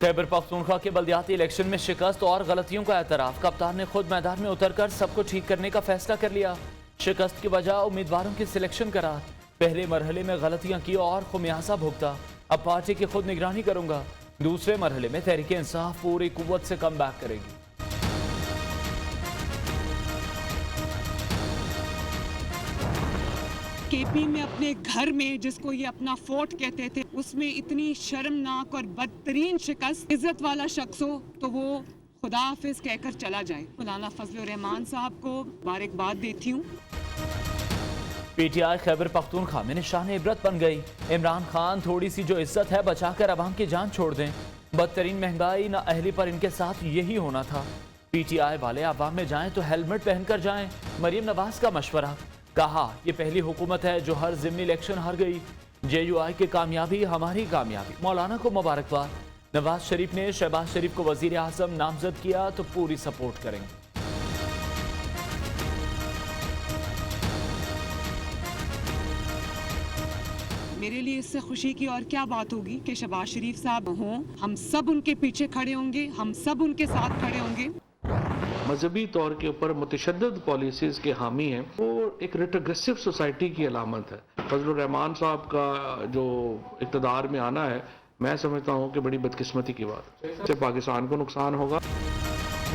खैबर पख्तूनख्वा के बल्दियाती इलेक्शन में शिकस्त और गलतियों का एतराफ़। कप्तान ने खुद मैदान में उतरकर सबको ठीक करने का फैसला कर लिया। शिकस्त की वजह उम्मीदवारों की सिलेक्शन करार। पहले मरहले में गलतियां की और खुमियासा भुगता। अब पार्टी की खुद निगरानी करूंगा। दूसरे मरहले में तहरीक इंसाफ पूरी कुव्वत से कम बैक करेगी। केपी में अपने घर में, जिसको ये अपना फोर्ट कहते थे, उसमें इतनी शर्मनाक और बदतरीन शिकस्त। इज्जत वाला शख्स हो तो वो खुदा हाफिज कहकर चला जाए। मौलाना फजलुर रहमान साहब को मुबारकबाद देती हूँ। पीटीआई खैबर पख्तूनख्वा में निशान इबरत बन गई। इमरान खान थोड़ी सी जो इज्जत है बचाकर अवाम की जान छोड़ दें। बदतरीन महंगाई ना अहली पर इनके साथ यही होना था। पीटीआई वाले अवाम में जाएं तो हेलमेट पहनकर जाएं। मरीम नवाज का मशवरा। कहा ये पहली हुकूमत है जो हर ज़िमनी इलेक्शन हार गई। JUI की कामयाबी हमारी कामयाबी। मौलाना को मुबारकबाद। नवाज शरीफ ने शहबाज शरीफ को वजीर आज़म नामजद किया तो पूरी सपोर्ट करेंगे। मेरे लिए इससे खुशी की और क्या बात होगी कि शहबाज शरीफ साहब हों। हम सब उनके पीछे खड़े होंगे, हम सब उनके साथ खड़े होंगे। मजहबी तौर के ऊपर मुतशद्दिद पॉलिसीज़ के हामी हैं, वो एक रिट्रोग्रेसिव सोसाइटी की अलामत है। फजलुर रहमान साहब का जो इक़्तिदार में आना है, मैं समझता हूँ कि बड़ी बदकिस्मती की बात है। इससे पाकिस्तान को नुकसान होगा।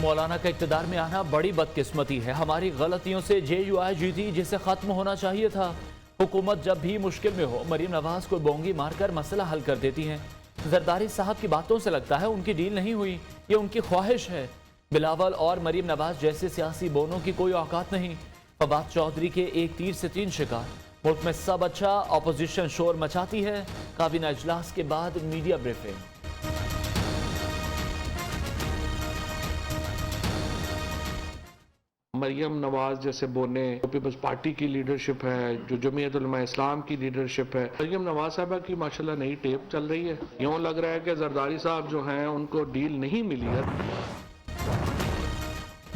मौलाना का इक़्तिदार में आना बड़ी बदकिस्मती है। हमारी गलतियों से JUI जीती, जिसे ख़त्म होना चाहिए था। हुकूमत जब भी मुश्किल में हो मरीम नवाज को बोंगी मारकर मसला हल कर देती हैं। जरदारी साहब की बातों से लगता है उनकी डील नहीं हुई, ये उनकी ख्वाहिश है। बिलावल और मरीम नवाज जैसे सियासी बोनों की कोई औकात नहीं। फवाद चौधरी के एक तीर से 3 शिकार। मुल्क में सब अच्छा, अपोजिशन शोर मचाती है। काबीना इजलास के बाद मीडिया ब्रीफिंग। मरियम नवाज जैसे बोने, पीपल्स पार्टी की लीडरशिप है, जो जमीयत उलमा इस्लाम की लीडरशिप है। मरियम नवाज साहबा की माशाल्लाह नई टेप चल रही है। यूँ लग रहा है कि जरदारी साहब जो हैं उनको डील नहीं मिली है।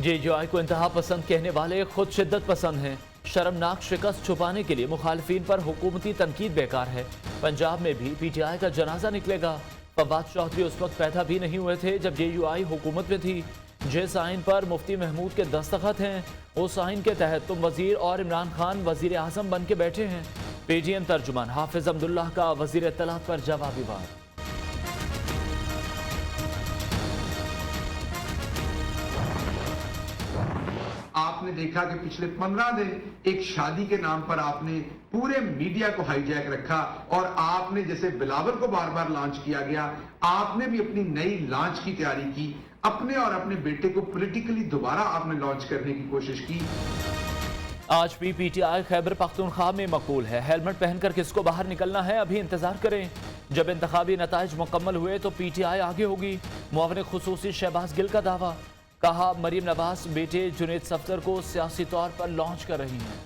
JUI को इंतहा पसंद कहने वाले खुद शिद्दत पसंद हैं। शर्मनाक शिकस्त छुपाने के लिए मुखालिफिन पर हुकूमती तनकीद बेकार है। पंजाब में भी PTI का जनाजा निकलेगा। फवाद चौधरी उस वक्त पैदा भी नहीं हुए थे जब JUI हुकूमत में थी। जिस आइन पर मुफ्ती महमूद के दस्तखत हैं, उस आइन के तहत तुम वजीर और इमरान खान वजीर आजम बन के बैठे हैं। PGM तर्जुमान हाफिज अब्दुल्लाह का वजीर इत्तलात पर जवाबी बात। आपने देखा कि पिछले 15 दिन एक शादी के नाम पर आपने पूरे मीडिया को हाईजैक रखा और आपने जैसे बिलावल को बार बार लॉन्च किया गया, आपने भी अपनी नई लॉन्च की तैयारी की। अपने और अपने बेटे को पॉलिटिकली दोबारा आपने लॉन्च करने की कोशिश की। आज भी PTI खैबर पख्तूनख्वा में मकबूल है। हेलमेट पहनकर किसको बाहर निकलना है, अभी इंतजार करें। जब इंतखाबी नताइज मुकम्मल हुए तो PTI आगे होगी। मुआविन खुसूसी शहबाज गिल का दावा। कहा मरीम नवाज बेटे जुनैद सफ्दर को सियासी तौर पर लॉन्च कर रही हैं।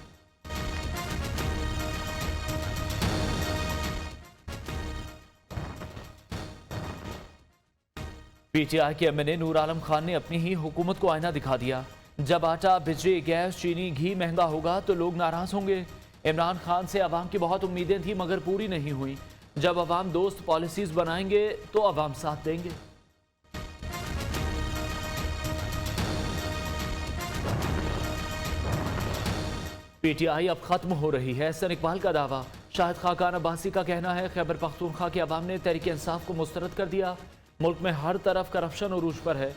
PTI के MNA नूर आलम खान ने अपनी ही हुकूमत को आईना दिखा दिया। जब आटा, बिजली, गैस, चीनी, घी महंगा होगा तो लोग नाराज होंगे। इमरान खान से अवाम की बहुत उम्मीदें थी मगर पूरी नहीं हुई। जब अवाम दोस्त पॉलिसीज बनाएंगे तो अवाम साथ देंगे। PTI अब खत्म हो रही है, एहसन इकबाल का दावा। शाहिद खाकान अब्बासी का कहना है खैबर पख्तूनख्वा के अवाम ने तहरीक इंसाफ को मुस्तरद कर दिया। मुल्क में हर तरफ करप्शन उरूज पर है।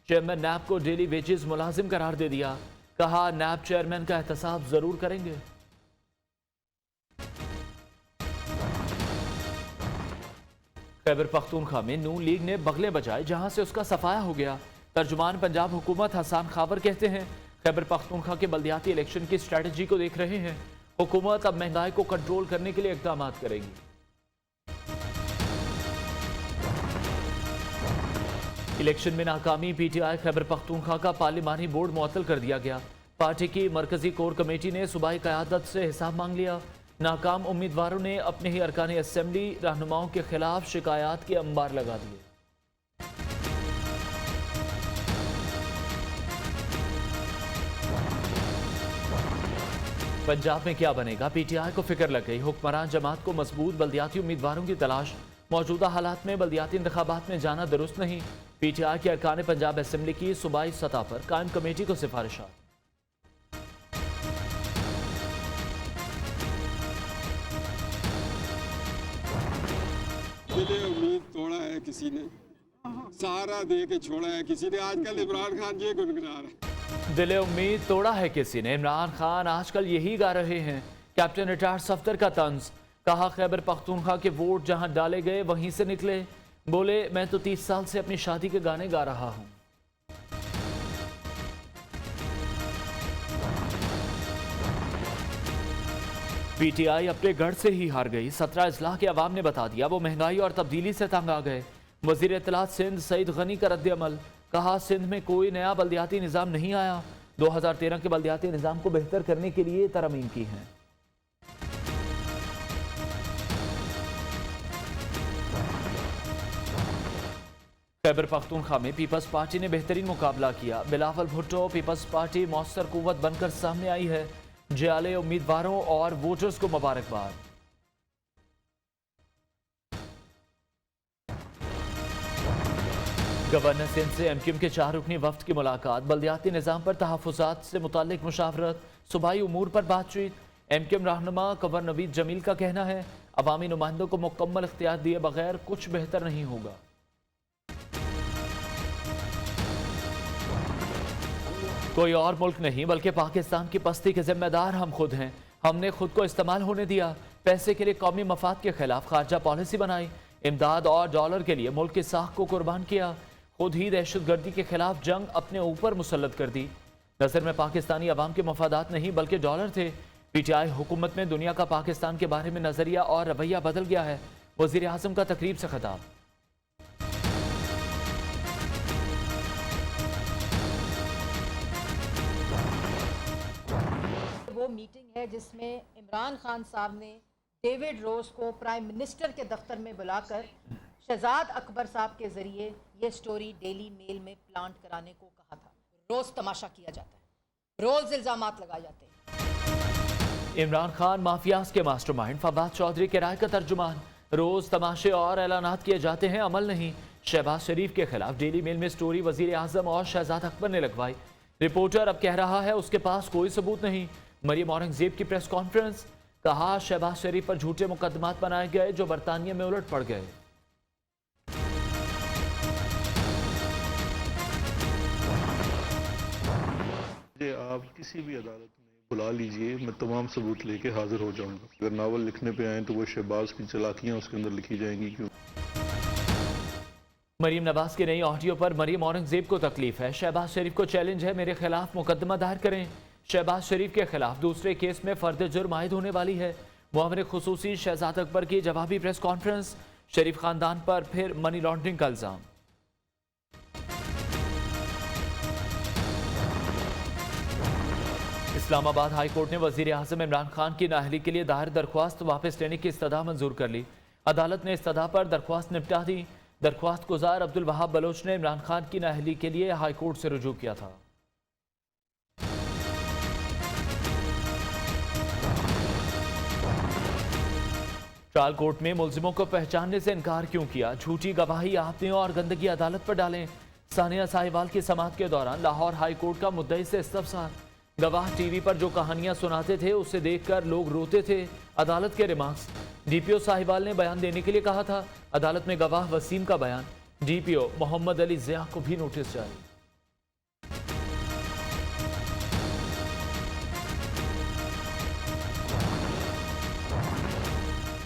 चेयरमैन NAB को डेली वेजेस मुलाजिम करार दे दिया। कहा NAB चेयरमैन का एहतसाब जरूर करेंगे। खैबर पख्तूनख्वा में नून लीग ने बगले बजाए, जहां से उसका सफाया हो गया। तर्जुमान पंजाब हुकूमत हसान खावर कहते हैं खैबर पख्तूनख्वा के बल्दियाती इलेक्शन की स्ट्रेटजी को देख रहे हैं। हुकूमत अब महंगाई को कंट्रोल करने के लिए इकदाम करेगी। इलेक्शन में नाकामी, PTI खैबर पख्तूनख्वा का पार्लिमानी बोर्ड मुअत्तल कर दिया गया। पार्टी की मरकजी कोर कमेटी ने सूबाई क़यादत से हिसाब मांग लिया। नाकाम उम्मीदवारों ने अपने ही अरकान असम्बली रहनुमाओं के खिलाफ शिकायत के अंबार लगा दिए। पंजाब में क्या बनेगा, PTI को फिक्र लग गई। हुक्मरान जमात को मजबूत बल्दियाती उम्मीदवारों की तलाश। मौजूदा हालात में बल्दियाती इंतखाबात में जाना दुरुस्त नहीं। PTI के अरकान पंजाब असम्बली की सूबाई सतह पर कायम कमेटी को सिफारिशात। दिले उम्मीद तोड़ा है किसी ने, सहारा दे के छोड़ा है किसी ने। आजकल इमरान खान ये गुनगुना रहा है। दिले उम्मीद तोड़ा है किसी ने, इमरान खान आजकल यही गा रहे हैं। कैप्टन रिटायर्ड सफदर का तंज, कहा खैबर पख्तूनख्वा के वोट जहां डाले गए वहीं से निकले। बोले मैं तो 30 साल से अपनी शादी के गाने गा रहा हूं। PTI अपने गढ़ से ही हार गई। 17 अजला के अवाम ने बता दिया वो महंगाई और तब्दीली से तंग आ गए। वजीर इत्तलात सिंध सईद गनी का रद्द अमल, कहा सिंध में कोई नया बल्दियाती निज़ाम नहीं आया। 2013 के बल्दियाती निज़ाम को बेहतर करने के लिए तरमीम की है। खैबर पख्तूनख्वा में पीपल्स पार्टी ने बेहतरीन मुकाबला किया। बिलावल भुट्टो पीपल्स पार्टी मौसर कुव्वत बनकर सामने आई है। जियाले उम्मीदवारों और वोटर्स को मुबारकबाद। गवर्नर सिंध से MQM के 4 रुकनी वफ्द की मुलाकात। बल्दियाती निज़ाम पर तहफ़्फ़ुज़ात से मुताल्लिक मुशावरत, सूबाई उमूर पर बातचीत। MQM रहनुमा कंवर नवीद जमील का कहना है अवामी नुमाइंदों को मुकम्मल इख्तियार दिए बगैर कुछ बेहतर नहीं होगा। कोई और मुल्क नहीं बल्कि पाकिस्तान की पस्ती के जिम्मेदार हम खुद हैं। हमने खुद को इस्तेमाल होने दिया, पैसे के लिए कौमी मफाद के खिलाफ खारजा पॉलिसी बनाई, इमदाद और डॉलर के लिए मुल्क की साख को कुर्बान किया, खुद ही दहशतगर्दी के खिलाफ जंग अपने ऊपर मुसल्लत कर दी। नजर में पाकिस्तानी अवाम के मफादात नहीं बल्कि डॉलर थे। PTI हुकूमत में दुनिया का पाकिस्तान के बारे में नजरिया और रवैया बदल गया है। वजीर आजम का तकरीब से खिताब। वो मीटिंग है जिसमें इमरान खान साहब ने डेविड रोज को प्राइम मिनिस्टर के दफ्तर में बुलाकर शहजाद अकबर साहब के जरिए ये स्टोरी डेली मेल में प्लांट कराने को कहा था। रोज तमाशा किया जाता है, रोज इल्जामात लगाए जाते हैं। इमरान खान माफियाज के मास्टरमाइंड फवाद चौधरी के राय का तर्जुमान। रोज तमाशे और ऐलानात किए जाते हैं, अमल नहीं। शहबाज शरीफ के खिलाफ डेली मेल में स्टोरी वजीर आजम और शहजाद अकबर ने लगवाई। रिपोर्टर अब कह रहा है उसके पास कोई सबूत नहीं। मरियम औरंगजेब की प्रेस कॉन्फ्रेंस, कहा शहबाज शरीफ पर झूठे मुकदमात बनाए गए जो बरतानिया में उलट पड़ गए। आप किसी भी अदालत में बुला लीजिए, मैं तमाम सबूत लेके हाजिर हो जाऊंगा। अगर नावल लिखने पे आए तो वो शहबाज की चालाकियां उसके अंदर लिखी जाएंगी। क्यों? मरीम नवाज की नई ऑडियो पर मरीम औरंगजेब को तकलीफ है। शहबाज शरीफ को चैलेंज है, मेरे खिलाफ मुकदमा दायर करें। शहबाज शरीफ के खिलाफ दूसरे केस में फर्द जुर्म आयद होने वाली है। मुआविन खुसूसी शहजाद अकबर की जवाबी प्रेस कॉन्फ्रेंस। शरीफ खानदान पर फिर मनी लॉन्ड्रिंग का इल्जाम। इस्लामाबाद हाई कोर्ट ने वजीर आजम इमरान खान की नाअहली के लिए दायर दरख्वास्त वापस लेने की इस्तदा मंजूर कर ली। अदालत ने इस्तदा पर दरख्वास्त निपटा दी। दरख्वास्त गुजार अब्दुल वहाब बलोच ने इमरान खान की नाअहली के लिए हाई कोर्ट से रुजू किया था। ट्रायल कोर्ट में मुलजिमों को पहचानने से इनकार क्यों किया? झूठी गवाही आपने और गंदगी अदालत पर डालें। सानिया साहिवाल की समाअत के दौरान लाहौर हाई कोर्ट का मुद्दई से इस्तफसार। गवाह टीवी पर जो कहानियां सुनाते थे उसे देखकर लोग रोते थे। अदालत के रिमार्क्स। DPO साहिवाल ने बयान देने के लिए कहा था। अदालत में गवाह वसीम का बयान। DPO मोहम्मद अली ज़िया को भी नोटिस जारी।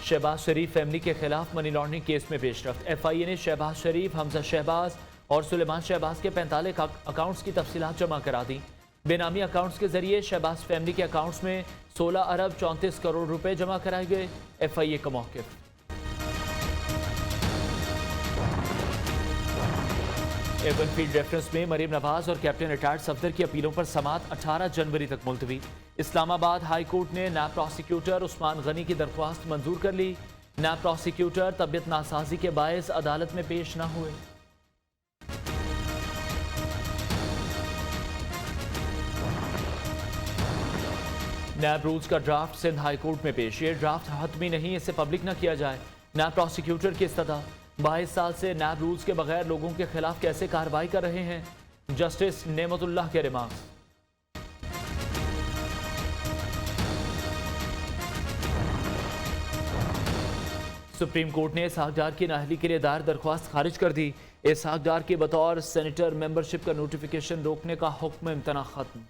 शहबाज शरीफ फैमिली के खिलाफ मनी लॉन्ड्रिंग केस में पेशरफ्त। FIA ने शहबाज शरीफ, हमजा शहबाज और सुलेमान शहबाज के 45 अकाउंट्स की तफसीलात जमा करा दी। बेनामी अकाउंट्स के जरिए शहबाज फैमिली के अकाउंट्स में 16 अरब 34 करोड़ रुपए जमा कराए गए। FIA का मौक़िफ़। एवन फील्ड रेफरेंस में मरीम नवाज और कैप्टन रिटायर्ड सफदर की अपीलों पर समाअत 18 जनवरी तक मुलतवी। इस्लामाबाद हाई कोर्ट ने नायब प्रोसिक्यूटर उस्मान गनी की दरख्वास्त मंजूर कर ली। नायब प्रोसिक्यूटर तबीयत नासाजी के बायस अदालत में पेश न हुए। नायब रूल्स का ड्राफ्ट सिंध हाई कोर्ट में पेश। ये ड्राफ्ट हतमी नहीं, इसे पब्लिक न किया जाए। नैब प्रोसिक्यूटर की इस्तदा, 22 साल से नैब रूल्स के बगैर लोगों के खिलाफ कैसे कार्रवाई कर रहे हैं, जस्टिस नेमतुल्लाह के रिमार्क्स। सुप्रीम कोर्ट ने इसहाक डार की नाअहली के लिए दायर दरख्वास्त खारिज कर दी। इसहाक डार के बतौर सेनेटर मेंबरशिप का नोटिफिकेशन रोकने का हुक्म इम्तना खत्म।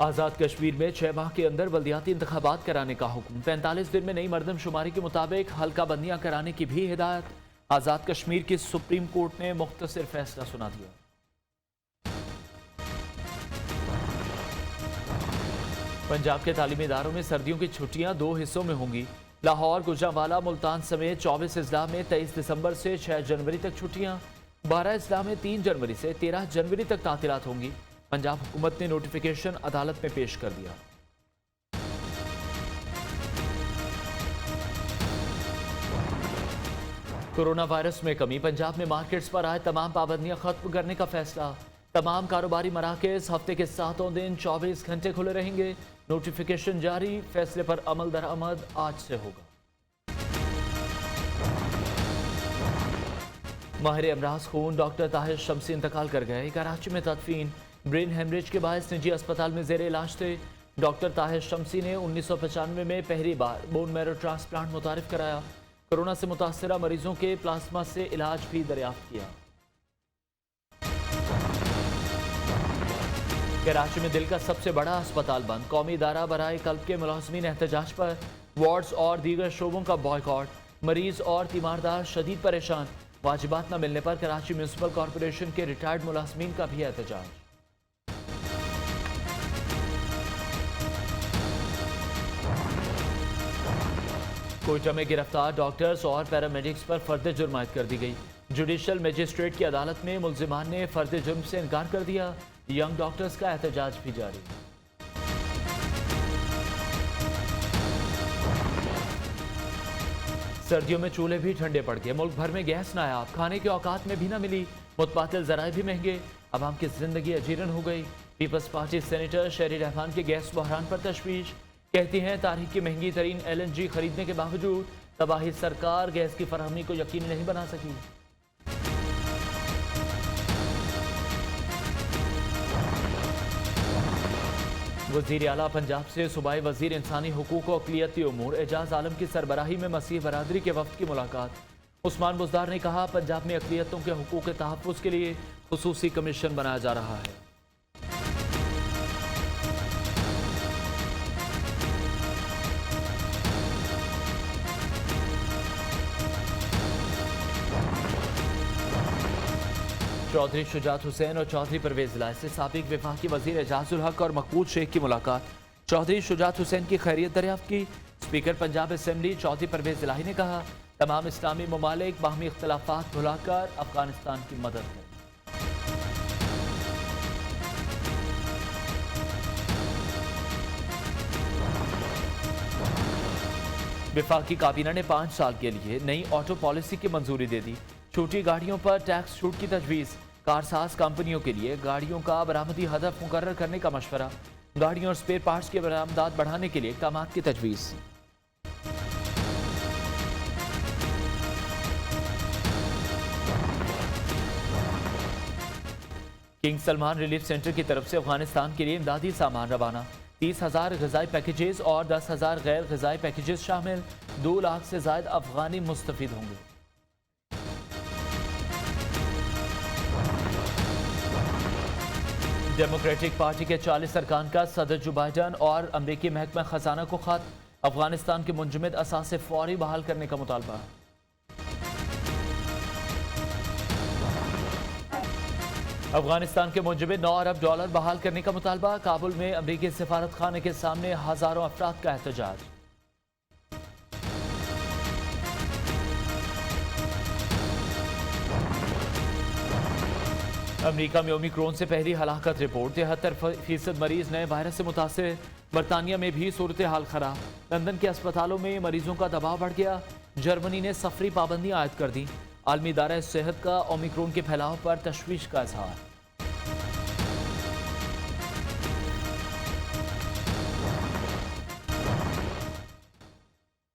आज़ाद कश्मीर में 6 माह के अंदर बल्दियाती इंतखाबात कराने का हुक्म। 45 दिन में नई मरदमशुमारी के मुताबिक हल्का बंदियां कराने की भी हिदायत। आज़ाद कश्मीर की सुप्रीम कोर्ट ने मुख्तसर फैसला सुना दिया। पंजाब के तालीमी इदारों में सर्दियों की छुट्टियां 2 हिस्सों में होंगी। लाहौर, गुजरांवाला, मुल्तान समेत 24 अजला में 23 दिसंबर से 6 जनवरी तक छुट्टियां। 12 अजला में 3 जनवरी से 13 जनवरी तक तातीलात होंगी। पंजाब हुकूमत ने नोटिफिकेशन अदालत में पेश कर दिया। कोरोना वायरस में कमी, पंजाब में मार्केट्स पर आए तमाम पाबंदियां खत्म करने का फैसला। तमाम कारोबारी मराकज़ हफ्ते के 7 दिन 24 घंटे खुले रहेंगे। नोटिफिकेशन जारी, फैसले पर अमल दरामद आज से होगा। माहिर अमराज खून डॉक्टर ताहिर शम्सी इंतकाल कर गए। कराची में तदफीन, ब्रेन हेमरेज के बायस निजी अस्पताल में जेर इलाज थे। डॉक्टर ताहिर शम्सी ने 1995 में पहली बार बोन मैरो ट्रांसप्लांट मुतारिफ कराया। कोरोना से मुतासरा मरीजों के प्लाज्मा से इलाज भी दरियाफ्त किया। कराची में दिल का सबसे बड़ा अस्पताल बंद। कौमी इदारा बराए कल्ब के मुलाजमीन एहतजाज पर। वार्ड्स और दीगर शोबों का बॉयकॉट। मरीज और तीमारदार शदीद परेशान। वाजिबात न मिलने पर कराची म्यूनसिपल कॉरपोरेशन के रिटायर्ड मुलाजमीन का भी एहतजाज। कोयटा में गिरफ्तार डॉक्टर्स और पैरामेडिक्स पर फर्द जुर्म आयद कर दी गई। जुडिशल मजिस्ट्रेट की अदालत में मुल्जिमान ने फर्द जुर्म से इनकार कर दिया। यंग डॉक्टर्स का एहतजाज भी जारी। सर्दियों में चूल्हे भी ठंडे पड़ गए। मुल्क भर में गैस नायाब, खाने के औकात में भी ना मिली। मुतबादिल ज़राए भी महंगे। अवाम की जिंदगी अजीरन हो गई। पीपल्स पार्टी सेनेटर शहरी रहमान के गैस बहरान पर तशवीश। कहती हैं तारीख की महंगी तरीन LNG खरीदने के बावजूद तबाही सरकार गैस की फराहमी को यकीनी नहीं बना सकी। वज़ीर आला पंजाब से सूबाई वज़ीर इंसानी हुकूक और अक़लियती उमूर एजाज आलम की सरबराही में मसीह बरादरी के वफ़द की मुलाकात। उस्मान बुज़दार ने कहा, पंजाब में अक़लियतों के हुकूक के तहफ़्फ़ुज़ के लिए ख़ुसूसी कमीशन बनाया जा रहा है। चौधरी शुजात हुसैन और चौधरी परवेज़ इलाही से साबिक़ वफाकी वज़ीर एजाजुल हक और मकबूल शेख की मुलाकात। चौधरी शुजात हुसैन की खैरियत दरियाफ्त की। स्पीकर पंजाब असम्बली चौधरी परवेज़ इलाही ने कहा, तमाम इस्लामी ममालिक बाहमी इख्तलाफात भुलाकर अफगानिस्तान की मदद करें। वफाकी काबीना ने 5 साल के लिए नई ऑटो पॉलिसी की मंजूरी दे दी। छोटी गाड़ियों पर टैक्स छूट की तजवीज़। कारसाज कंपनियों के लिए गाड़ियों का बरामदी हदफ मुकर्रर करने का मशवरा। गाड़ियों और स्पेयर पार्ट्स के बरामदात बढ़ाने के लिए इक़दाम की तजवीज़। किंग सलमान रिलीफ सेंटर की तरफ से अफगानिस्तान के लिए इमदादी सामान रवाना। 30,000 ग़िज़ाई पैकेजेस और 10,000 गैर ग़िज़ाई पैकेजेस शामिल। 2 लाख से ज़ायद अफगानी मुस्तफ़ीद होंगे। डेमोक्रेटिक पार्टी के 40 अरकान का सदर जो बाइडन और अमरीकी महकमा खजाना को खत। अफगानिस्तान के मुंजमद असासे फौरी बहाल करने का मुतालबा। अफगानिस्तान के मुंजमद $9 अरब बहाल करने का मुतालबा। काबुल में अमरीकी सफारत खाने के सामने हज़ारों अफराद का एहतजाज। अमरीका में ओमिक्रॉन से पहली हलाकत रिपोर्ट। 73% मरीज नए वायरस से मुतासिर। बरतानिया में भी सूरत हाल खराब। लंदन के अस्पतालों में मरीजों का दबाव बढ़ गया। जर्मनी ने सफरी पाबंदियां आयद कर दी। आलमी इदारा सेहत का ओमिक्रॉन के फैलाव पर तशवीश का इजहार।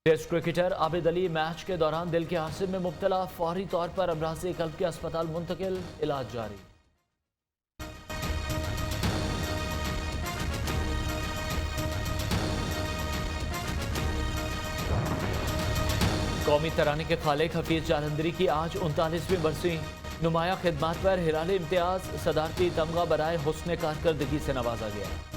Test cricketer Abid Ali match के दौरान दिल के हादसे में मुब्तला, फौरी तौर पर अमराज़ कल्ब के अस्पताल मुंतकिल, इलाज जारी। कौमी तराने के खालिक हफीज जालंधरी की आज 39वीं बरसी। नुमाया खिदमात पर हिलाल इम्तियाज सदारती तमगा बराए हुस्न कारकर्दगी से नवाजा गया।